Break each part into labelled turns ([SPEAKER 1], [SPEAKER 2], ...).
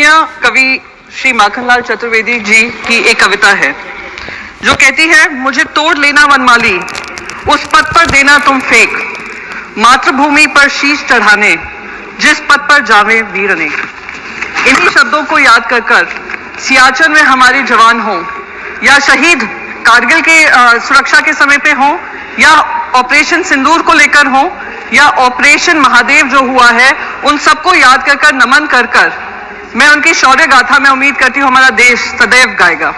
[SPEAKER 1] पूजनीय कवि श्री माखनलाल चतुर्वेदी जी की एक कविता है जो कहती है, मुझे तोड़ लेना वनमाली, उस पद पर देना तुम फेंक, मातृभूमि पर शीश चढ़ाने, जिस पद पर जावे वीर ने। इन्हीं शब्दों को याद कर कर सियाचिन में हमारे जवान हों या शहीद कारगिल के सुरक्षा के समय पे हों या ऑपरेशन सिंदूर को लेकर हों या ऑपरेशन महादेव जो हुआ है, उन सबको याद कर कर नमन कर कर मैं उनकी शौर्य गाथा में उम्मीद करती हूँ हमारा देश सदैव गाएगा।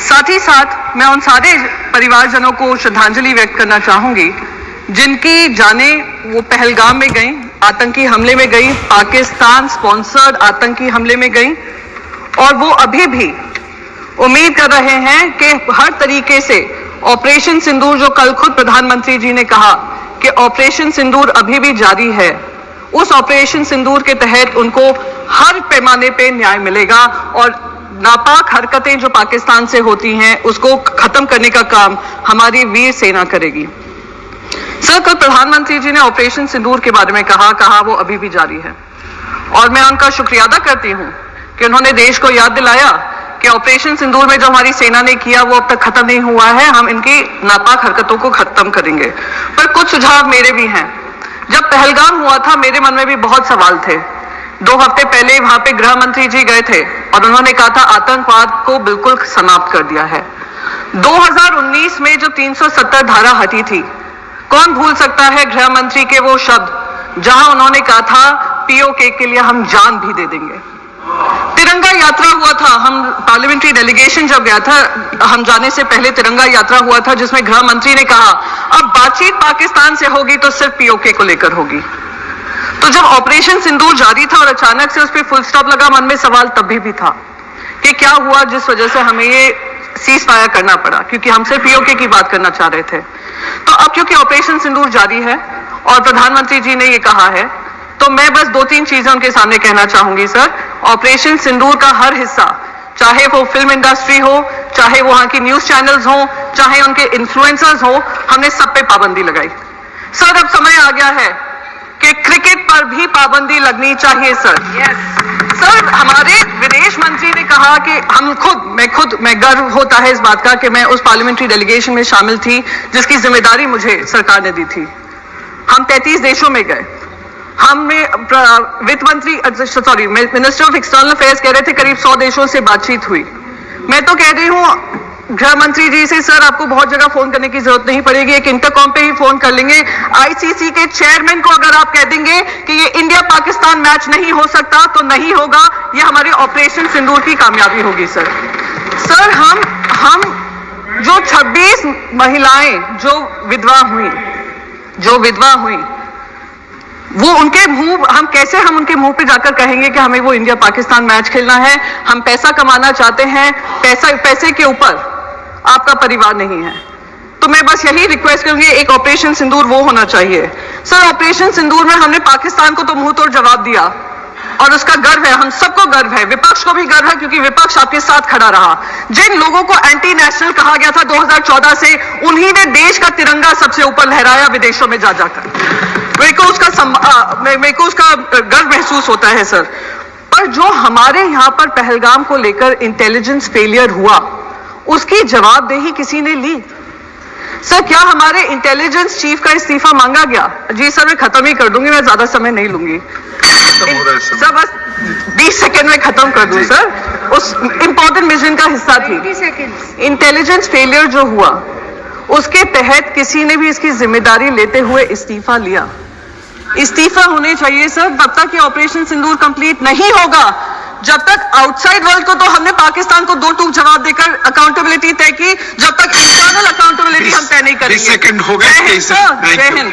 [SPEAKER 1] साथ ही साथ मैं उन सारे परिवारजनों को श्रद्धांजलि व्यक्त करना चाहूंगी जिनकी जाने वो पहलगाम में गई, आतंकी हमले में गई, पाकिस्तान स्पॉन्सर्ड आतंकी हमले में गई, और वो अभी भी उम्मीद कर रहे हैं कि हर तरीके से ऑपरेशन सिंदूर, जो कल खुद प्रधानमंत्री जी ने कहा कि ऑपरेशन सिंदूर अभी भी जारी है, उस ऑपरेशन सिंदूर के तहत उनको हर पैमाने पे न्याय मिलेगा और नापाक हरकतें जो पाकिस्तान से होती हैं उसको खत्म करने का काम हमारी वीर सेना करेगी। सर, कल प्रधानमंत्री जी ने ऑपरेशन सिंदूर के बारे में कहा वो अभी भी जारी है और मैं उनका शुक्रिया अदा करती हूं कि उन्होंने देश को याद दिलाया कि ऑपरेशन सिंदूर में जो हमारी सेना ने किया वो अब तक खत्म नहीं हुआ है, हम इनकी नापाक हरकतों को खत्म करेंगे। पर कुछ सुझाव मेरे भी हैं। जब पहलगाम हुआ था मेरे मन में भी बहुत सवाल थे। 2 हफ्ते पहले वहां पे गृह मंत्री जी गए थे और उन्होंने कहा था आतंकवाद को बिल्कुल समाप्त कर दिया है। 2019 में जो 370 धारा हटी थी, कौन भूल सकता है गृह मंत्री के वो शब्द जहां उन्होंने कहा था पीओके के लिए हम जान भी दे देंगे। तिरंगा यात्रा हुआ था, हम पार्लियामेंट्री डेलीगेशन जब गया था, हम जाने से पहले तिरंगा यात्रा हुआ था जिसमें गृह मंत्री ने कहा अब बातचीत पाकिस्तान से होगी तो सिर्फ पीओके को लेकर होगी। तो जब ऑपरेशन सिंदूर जारी था और अचानक से उस पर फुल स्टॉप लगा, मन में सवाल तभी भी था कि क्या हुआ जिस वजह से हमें ये सीज फायर करना पड़ा, क्योंकि हम सिर्फ पीओके की बात करना चाह रहे थे। तो अब क्योंकि ऑपरेशन सिंदूर जारी है और प्रधानमंत्री जी ने ये कहा है, तो मैं बस 2-3 चीजें उनके सामने कहना चाहूंगी। सर, ऑपरेशन सिंदूर का हर हिस्सा, चाहे वो फिल्म इंडस्ट्री हो, चाहे वहां की न्यूज चैनल्स हो, चाहे उनके इन्फ्लुएंसर्स हो, हमने सब पे पाबंदी लगाई। सर, अब समय आ गया है कि क्रिकेट पर भी पाबंदी लगनी चाहिए। सर सर, हमारे विदेश मंत्री ने कहा कि मैं गर्व होता है इस बात का कि मैं उस पार्लियामेंट्री डेलीगेशन में शामिल थी जिसकी जिम्मेदारी मुझे सरकार ने दी थी। हम 33 देशों में गए। हमें वित्त मंत्री मिनिस्टर ऑफ एक्सटर्नल अफेयर्स कह रहे थे करीब 100 देशों से बातचीत हुई। मैं तो कह रही हूँ गृह मंत्री जी से, सर आपको बहुत जगह फोन करने की जरूरत नहीं पड़ेगी, एक इंटरकॉम पे ही फोन कर लेंगे। आईसीसी के चेयरमैन को अगर आप कह देंगे कि ये इंडिया पाकिस्तान मैच नहीं हो सकता तो नहीं होगा, ये हमारे ऑपरेशन सिंदूर की कामयाबी होगी। सर हम जो 26 महिलाएं जो विधवा हुई वो उनके मुंह, हम उनके मुंह पे जाकर कहेंगे कि हमें वो इंडिया पाकिस्तान मैच खेलना है, हम पैसा कमाना चाहते हैं, पैसे के ऊपर आपका परिवार नहीं है। तो मैं बस यही रिक्वेस्ट करूंगी, एक ऑपरेशन सिंदूर वो होना चाहिए। सर, ऑपरेशन सिंदूर में हमने पाकिस्तान को तो मुंह तोड़ जवाब दिया और उसका गर्व है, हम सबको गर्व है, विपक्ष को भी गर्व है क्योंकि विपक्ष आपके साथ खड़ा रहा। जिन लोगों को एंटी नेशनल कहा गया था 2014 से, उन्हीं ने देश का तिरंगा सबसे ऊपर लहराया विदेशों में जाकर। मेरे को उसका गर्व महसूस होता है। सर, पर जो हमारे यहाँ पर पहलगाम को लेकर इंटेलिजेंस फेलियर हुआ उसकी जवाबदेही किसी ने ली? सर, क्या हमारे इंटेलिजेंस चीफ का इस्तीफा मांगा गया? जी सर, मैं खत्म ही कर दूंगी, मैं ज्यादा समय नहीं लूंगी सर, बस 20 सेकेंड में खत्म कर दूं। सर, उस इंपॉर्टेंट मिशन का हिस्सा थी इंटेलिजेंस फेलियर जो हुआ, उसके तहत किसी ने भी इसकी जिम्मेदारी लेते हुए इस्तीफा लिया? इस्तीफा होने चाहिए सर। तब तक ये ऑपरेशन सिंदूर कंप्लीट नहीं होगा जब तक आउटसाइड वर्ल्ड को तो हमने पाकिस्तान को 2 टूक जवाब देकर अकाउंटेबिलिटी तय की, जब तक इंटरनल अकाउंटेबिलिटी हम तय नहीं करेंगे। 20 सेकंड हो गए। जय हिंद।